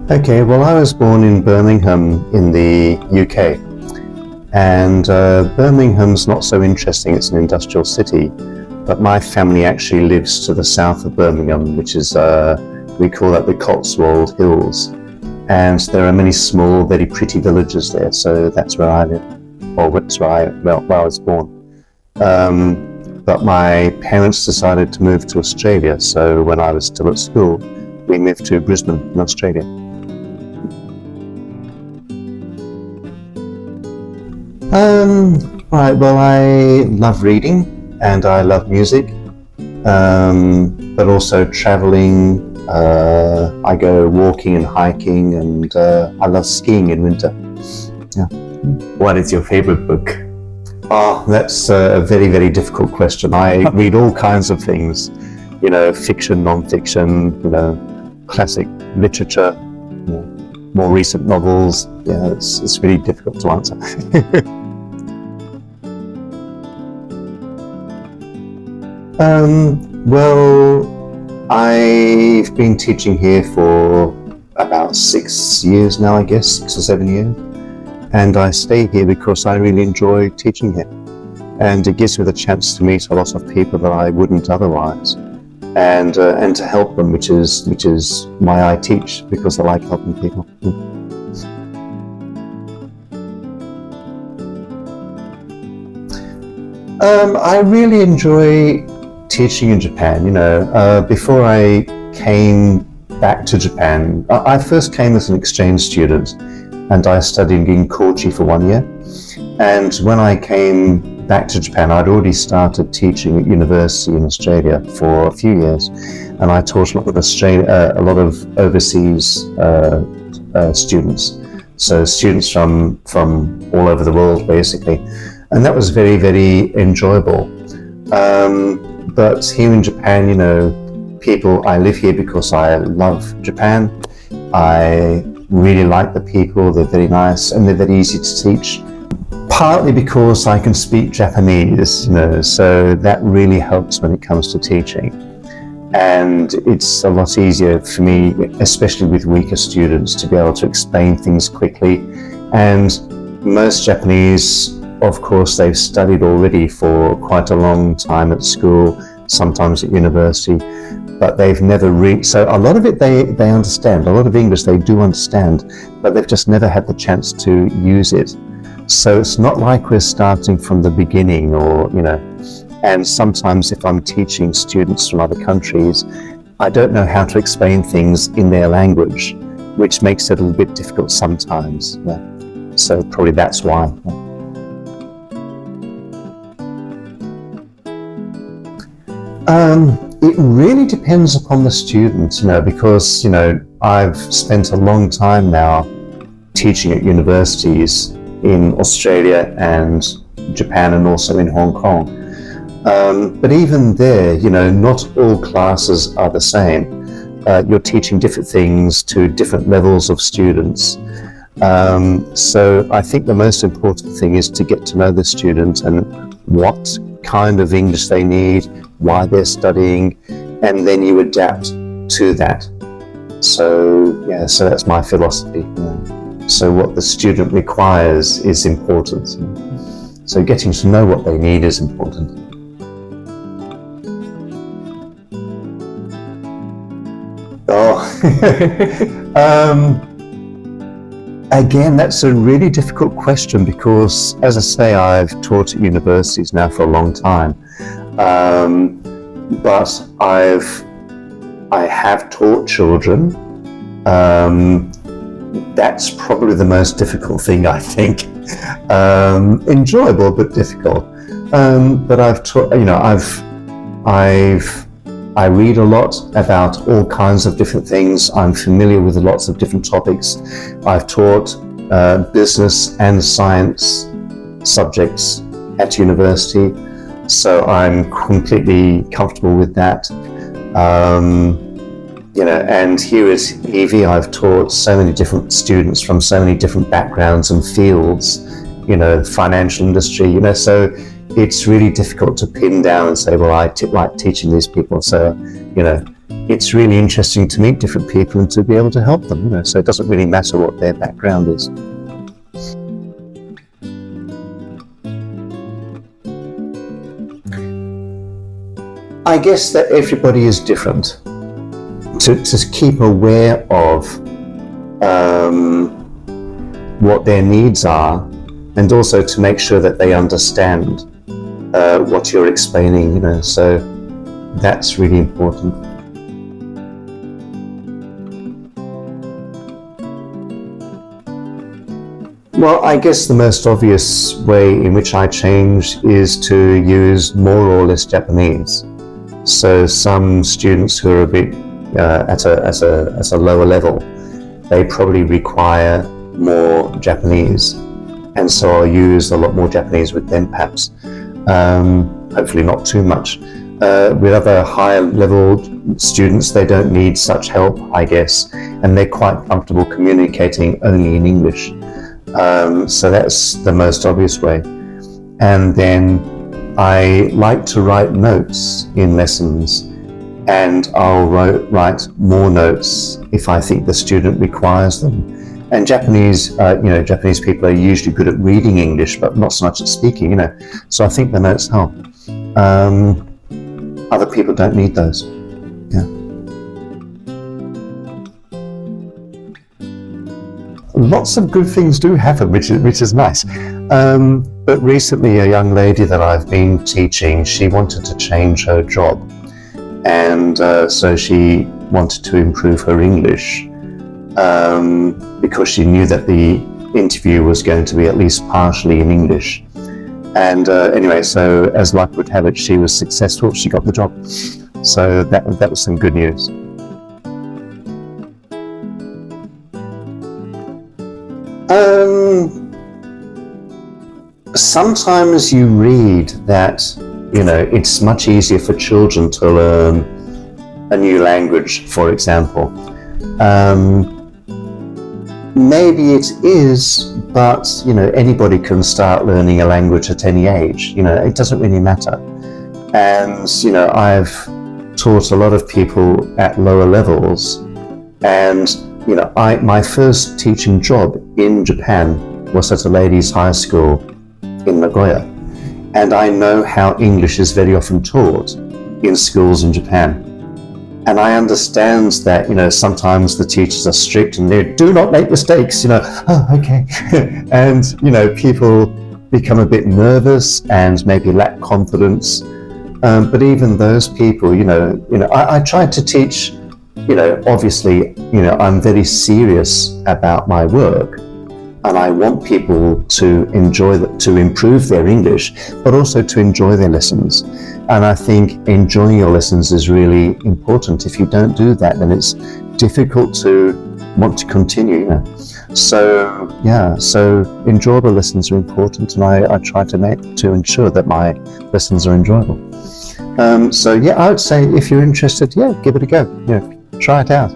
Okay, well, I was born in Birmingham in the UK, and Birmingham's not so interesting. It's an industrial city, but my family actually lives to the south of Birmingham, which is, we call that the Cotswold Hills, and there are many small, very pretty villages there, so that's where I live, or that's where I was born. But my parents decided to move to Australia, so when I was still at school, we moved to Brisbane in Australia. Right, well, I love reading and I love music, but also traveling. I go walking and hiking, and I love skiing in winter. Yeah. What is your favorite book? Oh, that's a very, very difficult question. I read all kinds of things, fiction, non-fiction, classic literature, more recent novels. Yeah, it's really difficult to answer. Well, I've been teaching here for about 6 years now, I guess, 6 or 7 years. And I stay here because I really enjoy teaching here. And it gives me the chance to meet a lot of people that I wouldn't otherwise. And to help them, which is why I teach, because I like helping people. I really enjoy teaching in Japan. Before I came back to Japan, I first came as an exchange student, and I studied in Kochi for 1 year. And when I came back to Japan, I'd already started teaching at university in Australia for a few years, and I taught a lot of overseas students, so students from all over the world, basically, and that was very, very enjoyable. But here in Japan, I live here because I love Japan. I really like the people. They're very nice and they're very easy to teach. Partly because I can speak Japanese, so that really helps when it comes to teaching. And it's a lot easier for me, especially with weaker students, to be able to explain things quickly. And most Japanese, of course, they've studied already for quite a long time at school, sometimes at university, but they've never so a lot of it they understand, a lot of English they do understand, but they've just never had the chance to use it. So it's not like we're starting from the beginning, and sometimes if I'm teaching students from other countries, I don't know how to explain things in their language, which makes it a little bit difficult sometimes. Yeah. So probably that's why. It really depends upon the student, because, I've spent a long time now teaching at universities in Australia and Japan and also in Hong Kong. But even there, not all classes are the same. You're teaching different things to different levels of students. So I think the most important thing is to get to know the student and what kind of English they need, why they're studying, and then you adapt to that. So that's my philosophy. So what the student requires is important. So getting to know what they need is important. Again, that's a really difficult question because, as I say, I've taught at universities now for a long time. But I have taught children. That's probably the most difficult thing, I think. Enjoyable but difficult. But I've taught. I read a lot about all kinds of different things. I'm familiar with lots of different topics. I've taught business and science subjects at university, so I'm completely comfortable with that. And here at EV, I've taught so many different students from so many different backgrounds and fields, financial industry, so it's really difficult to pin down and say, well, I like teaching these people. So, it's really interesting to meet different people and to be able to help them, so it doesn't really matter what their background is. I guess that everybody is different. To keep aware of what their needs are, and also to make sure that they understand what you're explaining, so that's really important. Well, I guess the most obvious way in which I change is to use more or less Japanese. So some students who are a bit at a lower level, they probably require more Japanese, and so I'll use a lot more Japanese with them perhaps. Hopefully not too much. With other higher level students, they don't need such help, I guess, and they're quite comfortable communicating only in English. So that's the most obvious way. And then I like to write notes in lessons, and I'll write more notes if I think the student requires them. And Japanese people are usually good at reading English, but not so much at speaking, So I think the notes help. Other people don't need those. Yeah. Lots of good things do happen, which is nice. But recently, a young lady that I've been teaching, she wanted to change her job, and so she wanted to improve her English because she knew that the interview was going to be at least partially in English. And anyway, so as luck would have it, she was successful. She got the job. So that was some good news. Sometimes you read that, it's much easier for children to learn a new language, for example. Maybe it is, but, anybody can start learning a language at any age. It doesn't really matter. And, I've taught a lot of people at lower levels, and my first teaching job in Japan was at a ladies' high school in Nagoya, and I know how English is very often taught in schools in Japan. And I understand that, sometimes the teachers are strict and they do not make mistakes, oh, okay. And, people become a bit nervous and maybe lack confidence. But even those people, I try to teach, obviously, I'm very serious about my work, and I want people to to improve their English, but also to enjoy their lessons. And I think enjoying your lessons is really important. If you don't do that, then it's difficult to want to continue. So enjoyable lessons are important, and I try to ensure that my lessons are enjoyable. I would say if you're interested, give it a go. Try it out.